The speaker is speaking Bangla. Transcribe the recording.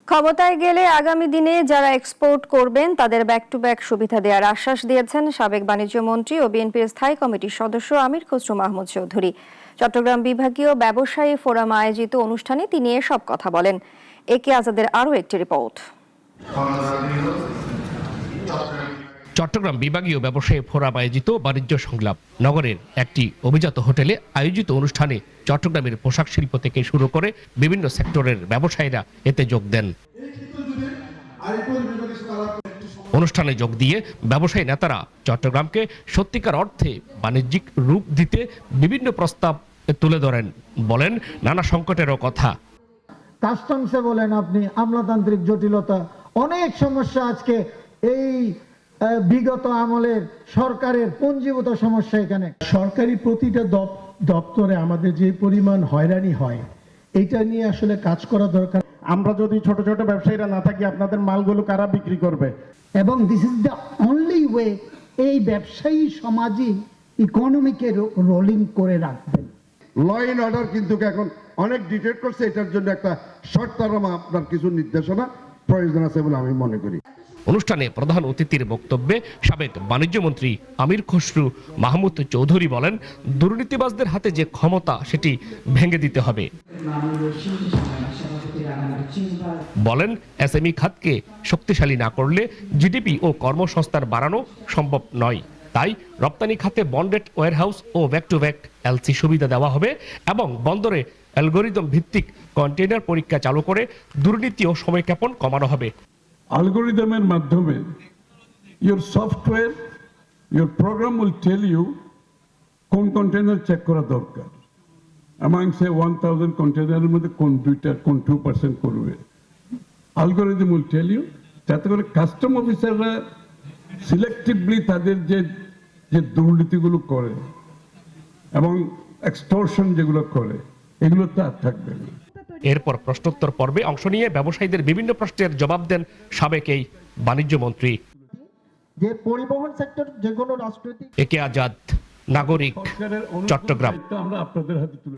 ক্ষমতায় গেলে আগামী দিনে যারা এক্সপোর্ট করবেন তাদের ব্যাক টু ব্যাক সুবিধা দেওয়ার আশ্বাস দিয়েছেন সাবেক বাণিজ্য মন্ত্রী ও বিএনপির স্থায়ী কমিটির সদস্য আমির খসরু মাহমুদ চৌধুরী। চট্টগ্রাম বিভাগীয় ব্যবসায়ী ফোরাম আয়োজিত অনুষ্ঠানে তিনি এসব কথা বলেন। একে আজাদের আরও একটি রিপোর্ট। চট্টগ্রাম বিভাগীয় ব্যবসায়ী ফোরাম আয়োজিত বাণিজ্য সংলাপ নগরের একটি অভিজাত হোটেলে আয়োজিত অনুষ্ঠানে চট্টগ্রামের পোশাক শিল্প থেকে শুরু করে বিভিন্ন সেক্টরের ব্যবসায়ীরা এতে যোগ দেন। অনুষ্ঠানে যোগ দিয়ে ব্যবসায়ী নেতারা চট্টগ্রামকে সত্যিকার অর্থে বাণিজ্যিক রূপ দিতে বিভিন্ন প্রস্তাব তুলে ধরেন, বলেন নানা সংকটেরও কথা। কাস্টমসে বলেন আপনি, আমলাতান্ত্রিক জটিলতা, অনেক সমস্যা আজকে এই বিগত আমলের সরকারের পুঞ্জীভূত সমস্যা। এখানে সরকারি প্রতিটা দপ্তরে আমাদের যে পরিমাণ হয়রানি হয়, এটা নিয়ে আসলে কাজ করা দরকার। আমরা যদি ছোট ছোট ব্যবসায়ীরা না থাকি, আপনাদের মালগুলো কারা বিক্রি করবে? এবং this is the only way এই ব্যবসায়ী সমাজই ইকোনমিকে রোলিং করে রাখবেন। ল অ্যান্ড অর্ডার কিন্তু এখন অনেক ডিটেক্ট করছে, এটার জন্য একটা শর্ট টার্ম আপনার কিছু নির্দেশনা প্রয়োজন আছে বলে আমি মনে করি। অনুষ্ঠানে প্রধান অতিথির বক্তব্যে সাবেক বাণিজ্য মন্ত্রী আমির খসরু মাহমুদ চৌধুরী বলেন, দুর্নীতিবাজদের হাতে যে ক্ষমতা সেটি ভেঙে দিতে হবে। বলেন, এসএমই খাতকে শক্তিশালী না করলে জিডিপি ও কর্মসংস্থান বাড়ানো সম্ভব নয়। তাই রপ্তানি খাতে বন্ডেড ওয়্যারহাউস ও ব্যাক টু ব্যাক এলসি সুবিধা দেওয়া হবে এবং বন্দরে অ্যালগোরিদম ভিত্তিক কন্টেইনার পরীক্ষা চালু করে দুর্নীতি ও সময়ক্ষেপণ কমানো হবে। অ্যালগোরিদমের মাধ্যমে your software, your program will tell you কোন কন্টেইনার চেক করা দরকার। among say 1000 কন্টেইনারের মধ্যে কোন 2% করবে, অ্যালগোরিদম will tell you, যাতে করে কাস্টম অফিসাররা সিলেক্টিভলি তাদের যে দুর্নীতিগুলো করে এবং এক্সটর্শন যেগুলো করে, এগুলো তো আর থাকবে না। এরপর প্রশ্নোত্তর পর্বে অংশ নিয়ে ব্যবসায়ীদের বিভিন্ন প্রশ্নের জবাব দেন সাবেক এই বাণিজ্য মন্ত্রী। যে পরিবহন সেক্টর যে কোনো রাষ্ট্রীয় একে আজাদ, নাগরিক, চট্টগ্রাম। আমরা আপনাদের হাতে তুলে